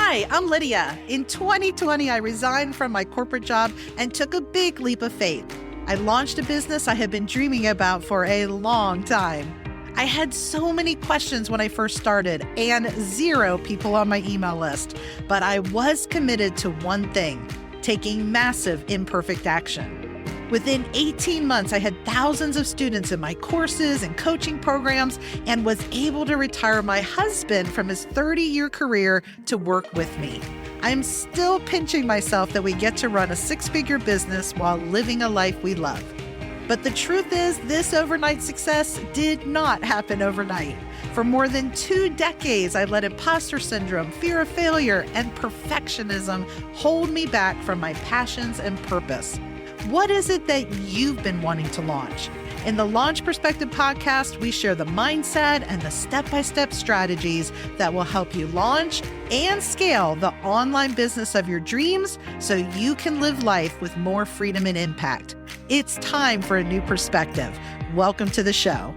Hi, I'm Lydia. In 2020, I resigned from my corporate job and took a big leap of faith. I launched a business I had been dreaming about for a long time. I had so many questions when I first started and 0 people on my email list, but I was committed to one thing, taking massive imperfect action. Within 18 months, I had thousands of students in my courses and coaching programs and was able to retire my husband from his 30-year career to work with me. I'm still pinching myself that we get to run a 6-figure business while living a life we love. But the truth is, this overnight success did not happen overnight. For more than 2 decades, I let imposter syndrome, fear of failure, and perfectionism hold me back from my passions and purpose. What is it that you've been wanting to launch? In the Launch Perspective podcast, we share the mindset and the step-by-step strategies that will help you launch and scale the online business of your dreams so you can live life with more freedom and impact. It's time for a new perspective. Welcome to the show.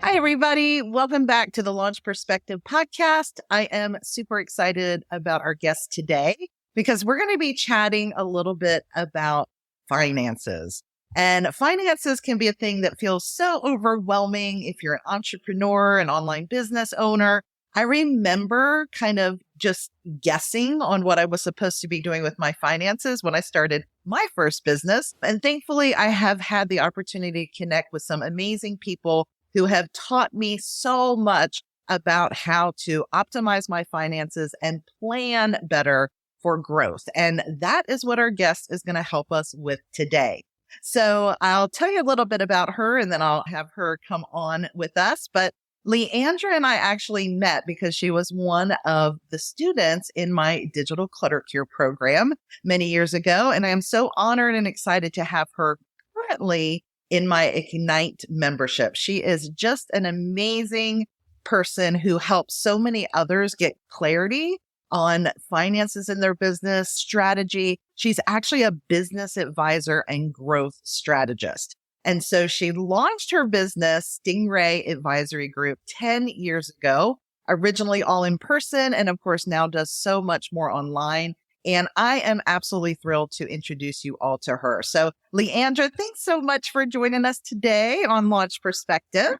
Hi, everybody. Welcome back to the Launch Perspective podcast. I am super excited about our guest today, because we're going to be chatting a little bit about finances. And finances can be a thing that feels so overwhelming if you're an entrepreneur, an online business owner. I remember kind of just guessing on what I was supposed to be doing with my finances when I started my first business. And thankfully, I have had the opportunity to connect with some amazing people who have taught me so much about how to optimize my finances and plan better for growth. And that is what our guest is going to help us with today. So I'll tell you a little bit about her and then I'll have her come on with us. But Leandra and I actually met because she was one of the students in my digital clutter cure program many years ago. And I am so honored and excited to have her currently in my Ignite membership. She is just an amazing person who helps so many others get clarity on finances in their business, strategy. She's actually a business advisor and growth strategist. And so she launched her business, Stingray Advisory Group, 10 years ago, originally all in person, and of course now does so much more online. And I am absolutely thrilled to introduce you all to her. So Leandra, thanks so much for joining us today on Launch Perspective.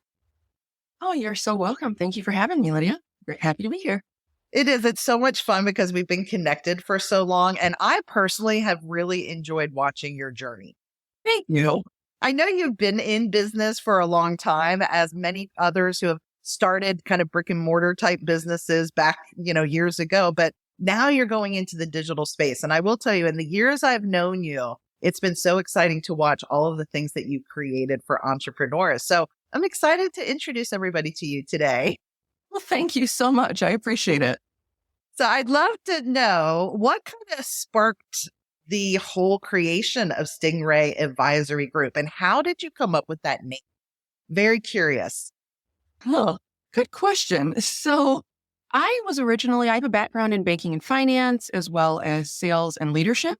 Oh, you're so welcome. Thank you for having me, Lydia. Very happy to be here. It is. It's so much fun because we've been connected for so long. And I personally have really enjoyed watching your journey. Thank you. I know you've been in business for a long time, as many others who have started kind of brick and mortar type businesses back, years ago, but now you're going into the digital space. And I will tell you, in the years I've known you, it's been so exciting to watch all of the things that you've created for entrepreneurs. So I'm excited to introduce everybody to you today. Well, thank you so much. I appreciate it. So I'd love to know what kind of sparked the whole creation of Stingray Advisory Group and how did you come up with that name? Very curious. Oh, good question. So I have a background in banking and finance, as well as sales and leadership.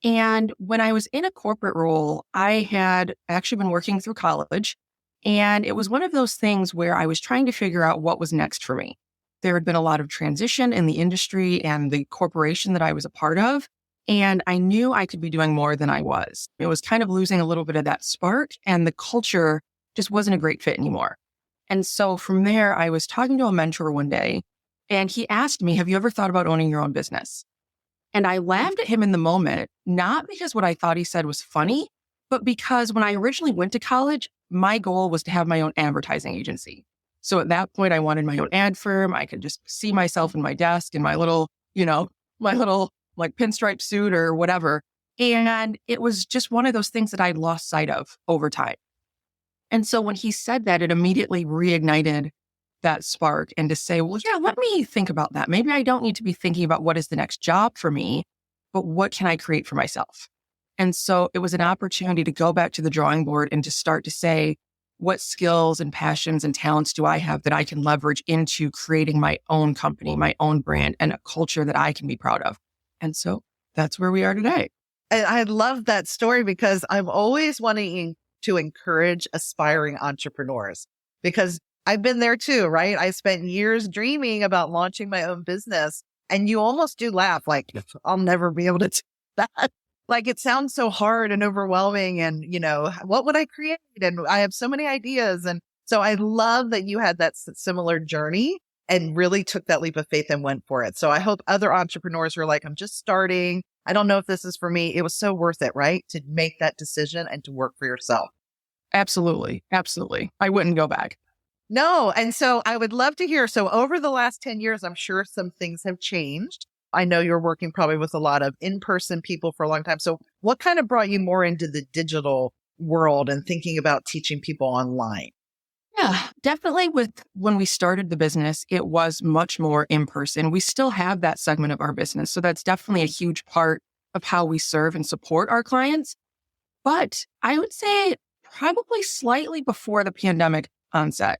And when I was in a corporate role, I had actually been working through college. And it was one of those things where I was trying to figure out what was next for me. There had been a lot of transition in the industry and the corporation that I was a part of. And I knew I could be doing more than I was. It was kind of losing a little bit of that spark, and the culture just wasn't a great fit anymore. And so from there, I was talking to a mentor one day, and he asked me, have you ever thought about owning your own business? And I laughed at him in the moment, not because what I thought he said was funny, but because when I originally went to college, my goal was to have my own advertising agency. So at that point, I wanted my own ad firm. I could just see myself in my desk in my little like pinstripe suit or whatever. And it was just one of those things that I'd lost sight of over time. And so when he said that, it immediately reignited that spark and to say, well, yeah, let me think about that. Maybe I don't need to be thinking about what is the next job for me, but what can I create for myself? And so it was an opportunity to go back to the drawing board and to start to say, what skills and passions and talents do I have that I can leverage into creating my own company, my own brand, and a culture that I can be proud of? And so that's where we are today. And I love that story because I'm always wanting to encourage aspiring entrepreneurs because I've been there too, right? I spent years dreaming about launching my own business, And you almost do laugh, like, I'll never be able to do that. Like, it sounds so hard and overwhelming. And, what would I create? And I have so many ideas. And so I love that you had that similar journey and really took that leap of faith and went for it. So I hope other entrepreneurs who are like, I'm just starting. I don't know if this is for me. It was so worth it, right? To make that decision and to work for yourself. Absolutely. Absolutely. I wouldn't go back. No. And so I would love to hear. So over the last 10 years, I'm sure some things have changed. I know you're working probably with a lot of in-person people for a long time. So what kind of brought you more into the digital world and thinking about teaching people online? Yeah, definitely when we started the business, it was much more in person. We still have that segment of our business. So that's definitely a huge part of how we serve and support our clients. But I would say probably slightly before the pandemic onset,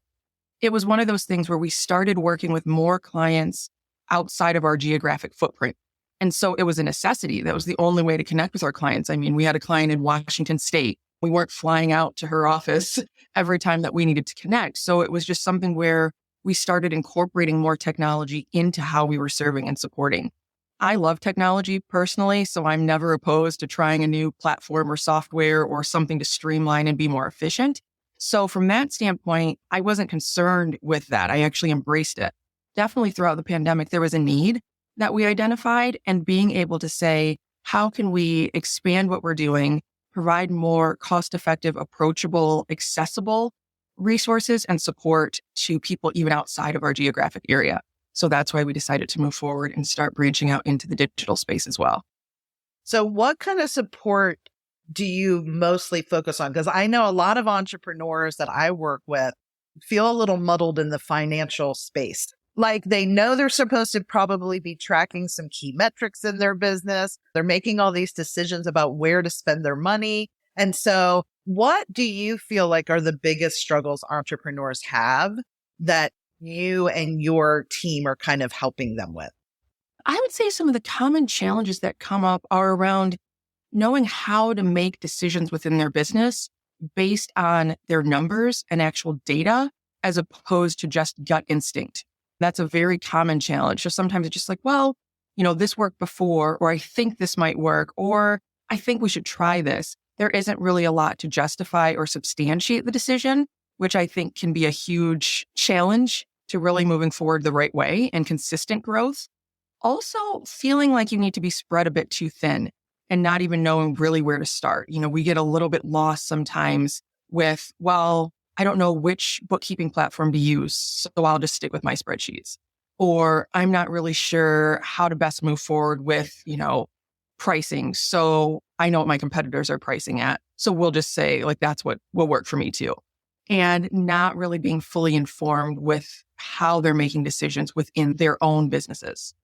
it was one of those things where we started working with more clients outside of our geographic footprint. And so it was a necessity. That was the only way to connect with our clients. I mean, we had a client in Washington State. We weren't flying out to her office every time that we needed to connect. So it was just something where we started incorporating more technology into how we were serving and supporting. I love technology personally, so I'm never opposed to trying a new platform or software or something to streamline and be more efficient. So from that standpoint, I wasn't concerned with that. I actually embraced it. Definitely throughout the pandemic, there was a need that we identified, and being able to say, how can we expand what we're doing, provide more cost-effective, approachable, accessible resources and support to people even outside of our geographic area. So that's why we decided to move forward and start branching out into the digital space as well. So what kind of support do you mostly focus on? Because I know a lot of entrepreneurs that I work with feel a little muddled in the financial space. Like, they know they're supposed to probably be tracking some key metrics in their business. They're making all these decisions about where to spend their money. And so what do you feel like are the biggest struggles entrepreneurs have that you and your team are kind of helping them with? I would say some of the common challenges that come up are around knowing how to make decisions within their business based on their numbers and actual data, as opposed to just gut instinct. That's a very common challenge. So sometimes it's just like, well, this worked before, or I think this might work, or I think we should try this. There isn't really a lot to justify or substantiate the decision, which I think can be a huge challenge to really moving forward the right way and consistent growth. Also, feeling like you need to be spread a bit too thin and not even knowing really where to start. We get a little bit lost sometimes with, well, I don't know which bookkeeping platform to use, so I'll just stick with my spreadsheets. Or I'm not really sure how to best move forward with, pricing. So I know what my competitors are pricing at. So we'll just say, like, that's what will work for me too. And not really being fully informed with how they're making decisions within their own businesses.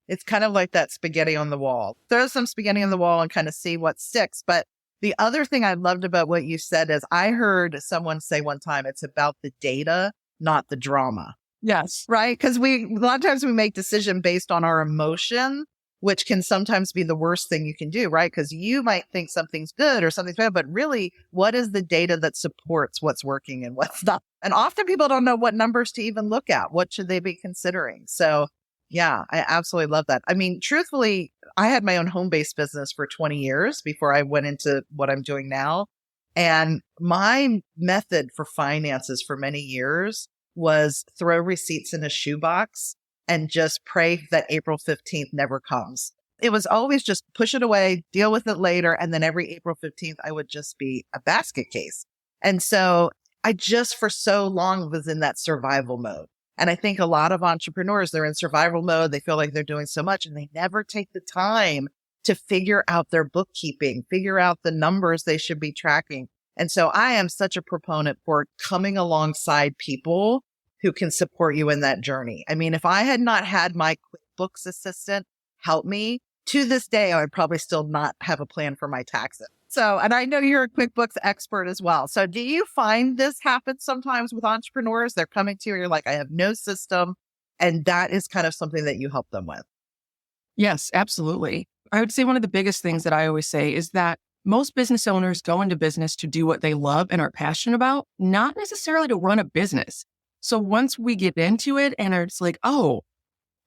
It's kind of like that spaghetti on the wall. Throw some spaghetti on the wall and kind of see what sticks. But the other thing I loved about what you said is I heard someone say one time, it's about the data, not the drama. Yes. Right? Because a lot of times we make decisions based on our emotion, which can sometimes be the worst thing you can do, right? Because you might think something's good or something's bad, but really, what is the data that supports what's working and what's not? And often people don't know what numbers to even look at. What should they be considering? So yeah, I absolutely love that. I mean, truthfully, I had my own home-based business for 20 years before I went into what I'm doing now. And my method for finances for many years was throw receipts in a shoebox and just pray that April 15th never comes. It was always just push it away, deal with it later. And then every April 15th, I would just be a basket case. And so I just for so long was in that survival mode. And I think a lot of entrepreneurs, they're in survival mode. They feel like they're doing so much and they never take the time to figure out their bookkeeping, figure out the numbers they should be tracking. And so I am such a proponent for coming alongside people who can support you in that journey. I mean, if I had not had my QuickBooks assistant help me, to this day, I would probably still not have a plan for my taxes. So, and I know you're a QuickBooks expert as well. So do you find this happens sometimes with entrepreneurs? They're coming to you and you're like, I have no system. And that is kind of something that you help them with. Yes, absolutely. I would say one of the biggest things that I always say is that most business owners go into business to do what they love and are passionate about, not necessarily to run a business. So once we get into it and it's like, oh,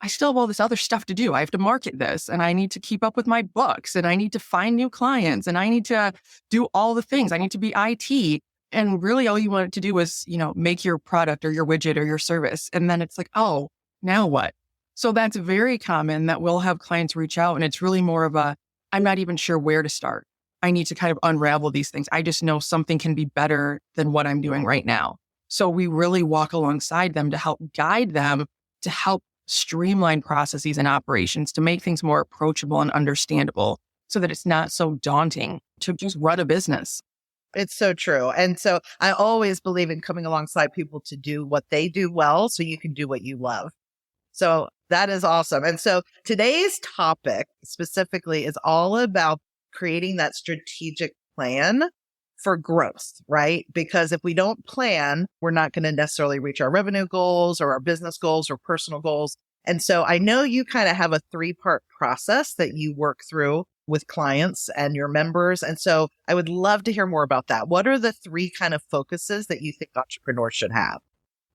I still have all this other stuff to do. I have to market this and I need to keep up with my books and I need to find new clients and I need to do all the things. I need to be IT. And really all you wanted to do was, make your product or your widget or your service. And then it's like, oh, now what? So that's very common that we'll have clients reach out and it's really more of I'm not even sure where to start. I need to kind of unravel these things. I just know something can be better than what I'm doing right now. So we really walk alongside them to help guide them, to help streamline processes and operations, to make things more approachable and understandable so that it's not so daunting to just run a business. It's so true. And so I always believe in coming alongside people to do what they do well so you can do what you love. So that is awesome. And so today's topic specifically is all about creating that strategic plan for growth, right? Because if we don't plan, we're not going to necessarily reach our revenue goals or our business goals or personal goals. And so I know you kind of have a 3-part process that you work through with clients and your members. And so I would love to hear more about that. What are the 3 kind of focuses that you think entrepreneurs should have?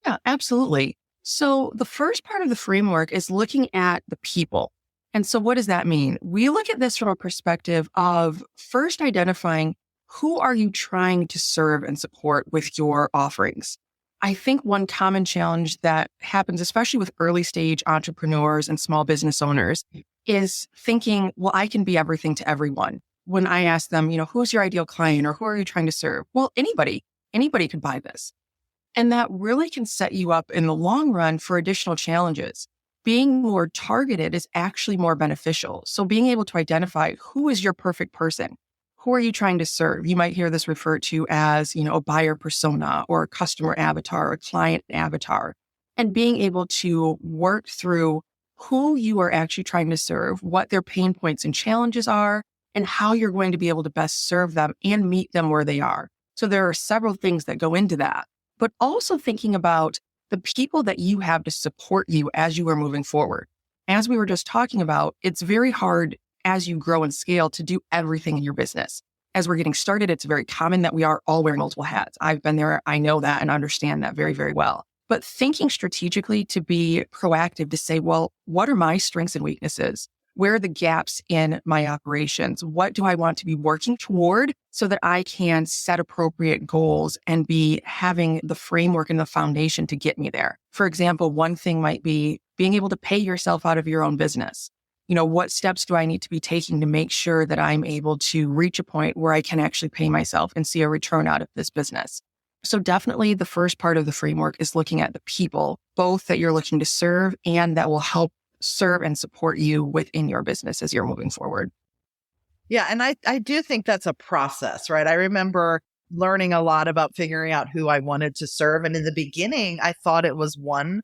Yeah, absolutely. So the first part of the framework is looking at the people. And so what does that mean? We look at this from a perspective of first identifying who are you trying to serve and support with your offerings. I think one common challenge that happens, especially with early stage entrepreneurs and small business owners, is thinking, well, I can be everything to everyone. When I ask them, who's your ideal client or who are you trying to serve? Well, anybody could buy this. And that really can set you up in the long run for additional challenges. Being more targeted is actually more beneficial. So being able to identify who is your perfect person, who are you trying to serve? You might hear this referred to as, a buyer persona or a customer avatar or client avatar. And being able to work through who you are actually trying to serve, what their pain points and challenges are, and how you're going to be able to best serve them and meet them where they are. So there are several things that go into that, but also thinking about the people that you have to support you as you are moving forward. As we were just talking about, it's very hard as you grow and scale to do everything in your business. As we're getting started, it's very common that we are all wearing multiple hats. I've been there. I know that and understand that very, very well. But thinking strategically to be proactive to say, well, what are my strengths and weaknesses? Where are the gaps in my operations? What do I want to be working toward so that I can set appropriate goals and be having the framework and the foundation to get me there? For example, one thing might be being able to pay yourself out of your own business. What steps do I need to be taking to make sure that I'm able to reach a point where I can actually pay myself and see a return out of this business? So definitely the first part of the framework is looking at the people, both that you're looking to serve and that will help serve and support you within your business as you're moving forward. Yeah. And I do think that's a process, right? I remember learning a lot about figuring out who I wanted to serve. And in the beginning, I thought it was one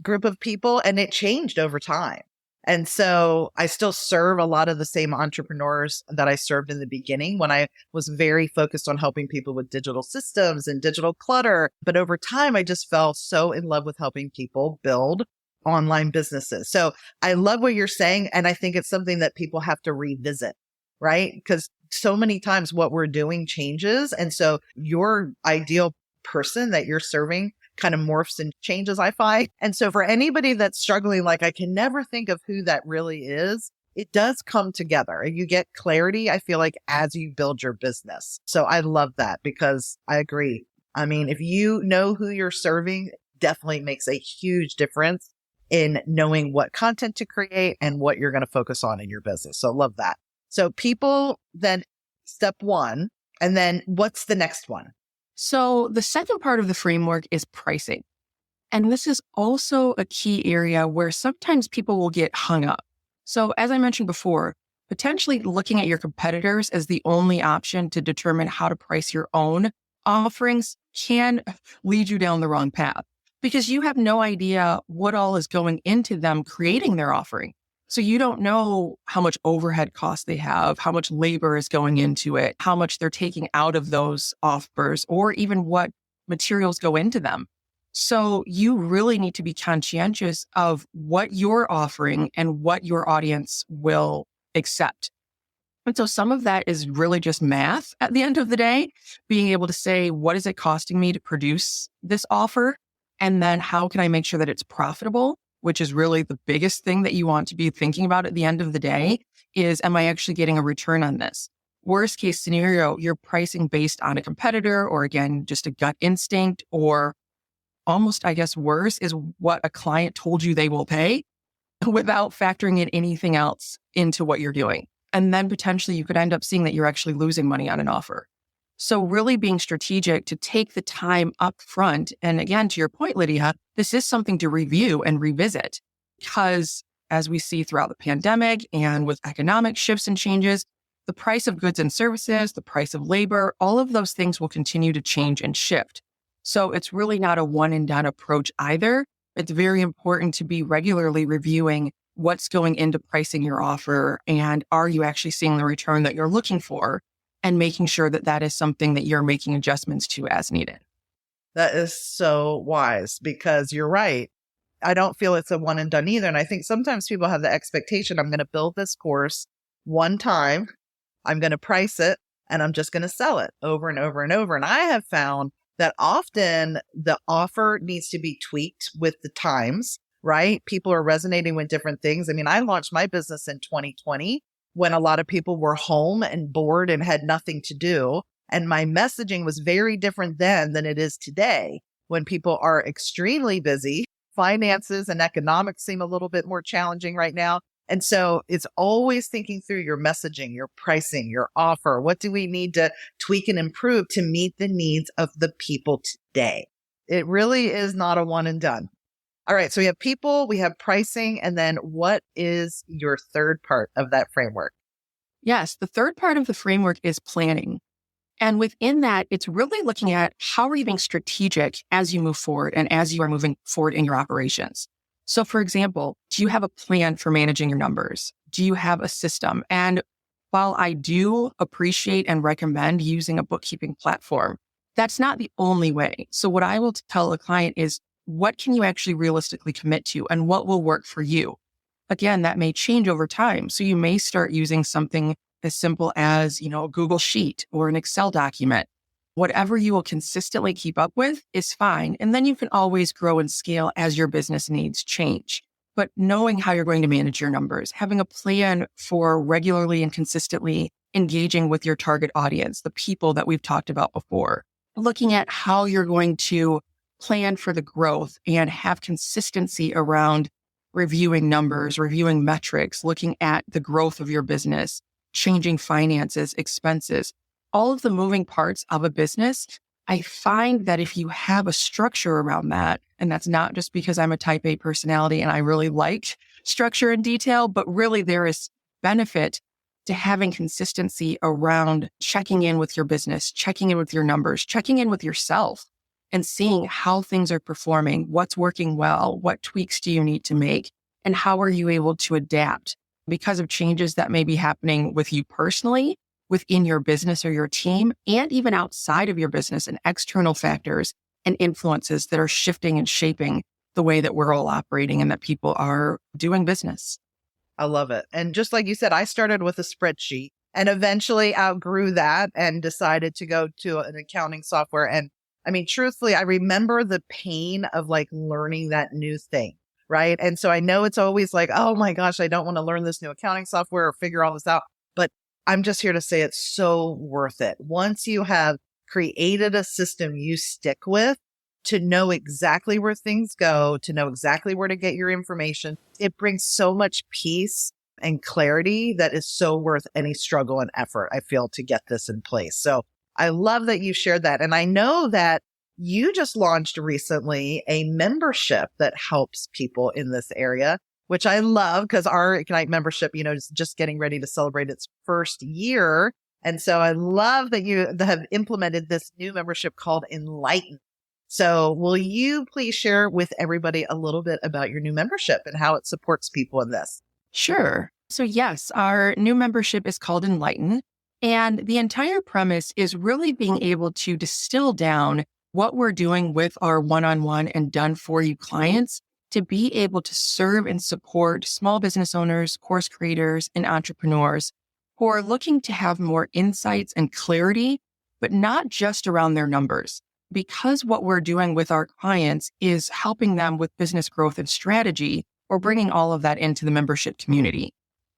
group of people and it changed over time. And so I still serve a lot of the same entrepreneurs that I served in the beginning when I was very focused on helping people with digital systems and digital clutter. But over time, I just fell so in love with helping people build online businesses. So I love what you're saying. And I think it's something that people have to revisit, right? Because so many times what we're doing changes. And so your ideal person that you're serving kind of morphs and changes, I find. And so for anybody that's struggling, like I can never think of who that really is, it does come together. You get clarity, I feel like, as you build your business. So I love that because I agree. I mean, if you know who you're serving, definitely makes a huge difference in knowing what content to create and what you're going to focus on in your business. So love that. So people, then step 1, and then what's the next one? So the second part of the framework is pricing. And this is also a key area where sometimes people will get hung up. So as I mentioned before, potentially looking at your competitors as the only option to determine how to price your own offerings can lead you down the wrong path because you have no idea what all is going into them creating their offering. So you don't know how much overhead costs they have, how much labor is going into it, how much they're taking out of those offers, or even what materials go into them. So you really need to be conscientious of what you're offering and what your audience will accept. And so some of that is really just math at the end of the day, being able to say, what is it costing me to produce this offer? And then how can I make sure that it's profitable? which is really the biggest thing that you want to be thinking about at the end of the day, is, am I actually getting a return on this? Worst case scenario, you're pricing based on a competitor or again, just a gut instinct, or almost, I guess, worse is what a client told you they will pay without factoring in anything else into what you're doing. And then potentially you could end up seeing that you're actually losing money on an offer. So really being strategic to take the time up front. And again, to your point, Lydia, this is something to review and revisit because as we see throughout the pandemic and with economic shifts and changes, the price of goods and services, the price of labor, all of those things will continue to change and shift. So it's really not a one and done approach either. It's very important to be regularly reviewing what's going into pricing your offer and are you actually seeing the return that you're looking for and making sure that that is something that you're making adjustments to as needed. That is so wise because you're right. I don't feel it's a one and done either. And I think sometimes people have the expectation, I'm going to build this course one time, I'm going to price it, and I'm just going to sell it over and over and over. And I have found that often the offer needs to be tweaked with the times, right? People are resonating with different things. I mean, I launched my business in 2020 when a lot of people were home and bored and had nothing to do. And my messaging was very different then than it is today when people are extremely busy. Finances and economics seem a little bit more challenging right now. And so it's always thinking through your messaging, your pricing, your offer. What do we need to tweak and improve to meet the needs of the people today? It really is not a one and done. All right. So we have people, we have pricing, and then what is your third part of that framework? Yes. The third part of the framework is planning. And within that, it's really looking at how are you being strategic as you move forward and as you are moving forward in your operations. So for example, do you have a plan for managing your numbers? Do you have a system? And while I do appreciate and recommend using a bookkeeping platform, that's not the only way. So what I will tell a client is, what can you actually realistically commit to and what will work for you? Again, that may change over time. So you may start using something as simple as, a Google Sheet or an Excel document. Whatever you will consistently keep up with is fine. And then you can always grow and scale as your business needs change. But knowing how you're going to manage your numbers, having a plan for regularly and consistently engaging with your target audience, the people that we've talked about before, looking at how you're going to plan for the growth and have consistency around reviewing numbers, reviewing metrics, looking at the growth of your business, changing finances, expenses, all of the moving parts of a business. I find that if you have a structure around that, and that's not just because I'm a type A personality and I really like structure and detail, but really there is benefit to having consistency around checking in with your business, checking in with your numbers, checking in with yourself and seeing how things are performing, what's working well, what tweaks do you need to make, and how are you able to adapt because of changes that may be happening with you personally, within your business or your team, and even outside of your business and external factors and influences that are shifting and shaping the way that we're all operating and that people are doing business. I love it. And just like you said, I started with a spreadsheet and eventually outgrew that and decided to go to an accounting software. And I mean, truthfully, I remember the pain of like learning that new thing, right? And so I know it's always like, oh my gosh, I don't want to learn this new accounting software or figure all this out. But I'm just here to say it's so worth it. Once you have created a system you stick with, to know exactly where things go, to know exactly where to get your information, it brings so much peace and clarity that is so worth any struggle and effort, I feel, to get this in place. So I love that you shared that. And I know that you just launched recently a membership that helps people in this area, which I love because our Ignite membership, is just getting ready to celebrate its first year. And so I love that you have implemented this new membership called Enlighten. So will you please share with everybody a little bit about your new membership and how it supports people in this? Sure. So yes, our new membership is called Enlighten. And the entire premise is really being able to distill down what we're doing with our one-on-one and done for you clients to be able to serve and support small business owners, course creators, and entrepreneurs who are looking to have more insights and clarity, but not just around their numbers. Because what we're doing with our clients is helping them with business growth and strategy, or bringing all of that into the membership community.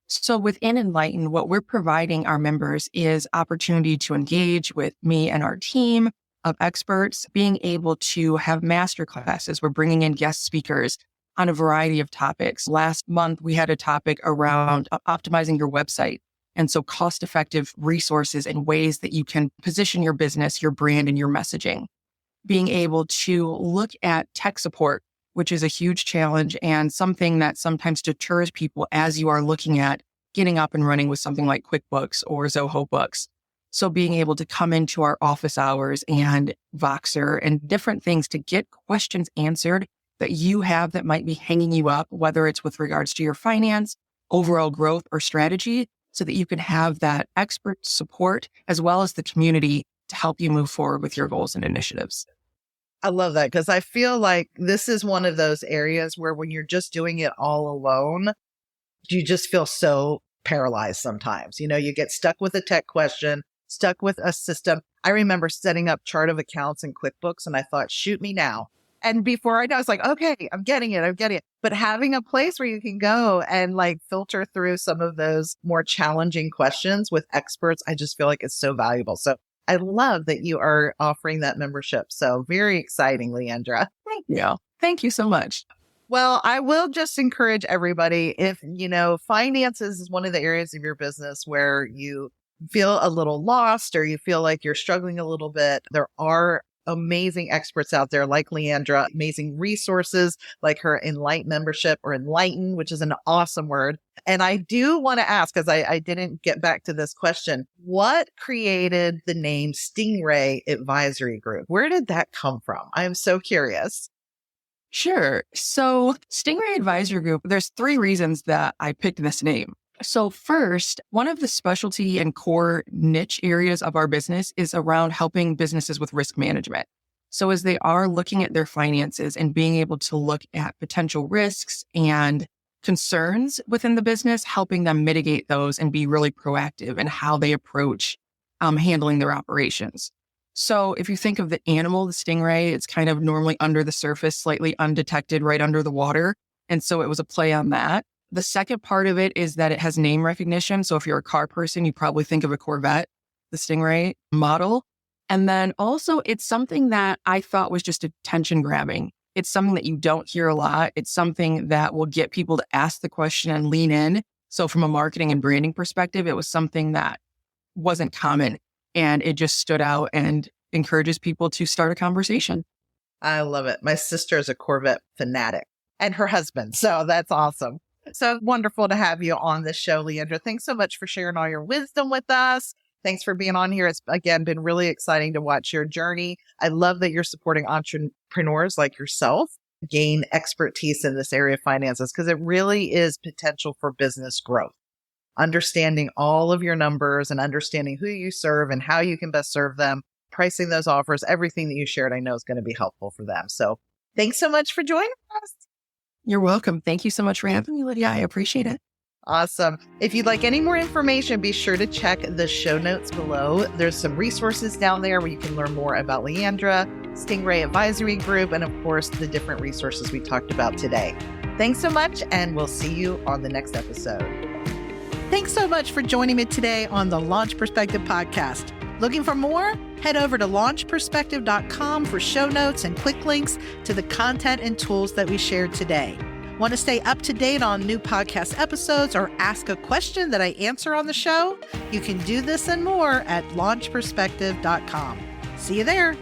So within Enlighten, what we're providing our members is opportunity to engage with me and our team of experts, being able to have master classes. We're bringing in guest speakers on a variety of topics. Last month, we had a topic around optimizing your website. And so cost-effective resources and ways that you can position your business, your brand, and your messaging. Being able to look at tech support, which is a huge challenge and something that sometimes deters people as you are looking at getting up and running with something like QuickBooks or Zoho Books. So being able to come into our office hours and Voxer and different things to get questions answered that you have that might be hanging you up, whether it's with regards to your finance, overall growth, or strategy, so that you can have that expert support as well as the community to help you move forward with your goals and initiatives. I love that because I feel like this is one of those areas where when you're just doing it all alone, you just feel so paralyzed sometimes. You get stuck with a tech question, stuck with a system. I remember setting up chart of accounts in QuickBooks and I thought, shoot me now. And before I know, I was like, okay, I'm getting it. But having a place where you can go and filter through some of those more challenging questions with experts, I just feel like it's so valuable. So I love that you are offering that membership. So very exciting, Leandra. Thank you. Thank you so much. Well, I will just encourage everybody, if, finances is one of the areas of your business where you feel a little lost or you feel like you're struggling a little bit, there are amazing experts out there like Leandra, amazing resources like her Enlighten membership or Enlighten, which is an awesome word. And I do want to ask, because I didn't get back to this question, what created the name Stingray Advisory Group? Where did that come from? I'm so curious. Sure. So Stingray Advisory Group, there's 3 reasons that I picked this name. So first, one of the specialty and core niche areas of our business is around helping businesses with risk management. So as they are looking at their finances and being able to look at potential risks and concerns within the business, helping them mitigate those and be really proactive in how they approach handling their operations. So if you think of the animal, the stingray, it's kind of normally under the surface, slightly undetected, right under the water. And so it was a play on that. The second part of it is that it has name recognition. So if you're a car person, you probably think of a Corvette, the Stingray model. And then also it's something that I thought was just attention grabbing. It's something that you don't hear a lot. It's something that will get people to ask the question and lean in. So from a marketing and branding perspective, it was something that wasn't common and it just stood out and encourages people to start a conversation. I love it. My sister is a Corvette fanatic and her husband. So that's awesome. So wonderful to have you on this show, Leandra. Thanks so much for sharing all your wisdom with us. Thanks for being on here. It's, again, been really exciting to watch your journey. I love that you're supporting entrepreneurs like yourself gain expertise in this area of finances because it really is potential for business growth. Understanding all of your numbers and understanding who you serve and how you can best serve them, pricing those offers, everything that you shared, I know is going to be helpful for them. So thanks so much for joining us. You're welcome. Thank you so much for having me, Lydia. I appreciate it. Awesome. If you'd like any more information, be sure to check the show notes below. There's some resources down there where you can learn more about Leandra, Stingray Advisory Group, and of course, the different resources we talked about today. Thanks so much, and we'll see you on the next episode. Thanks so much for joining me today on the Launch Perspective podcast. Looking for more? Head over to launchperspective.com for show notes and quick links to the content and tools that we shared today. Want to stay up to date on new podcast episodes or ask a question that I answer on the show? You can do this and more at launchperspective.com. See you there.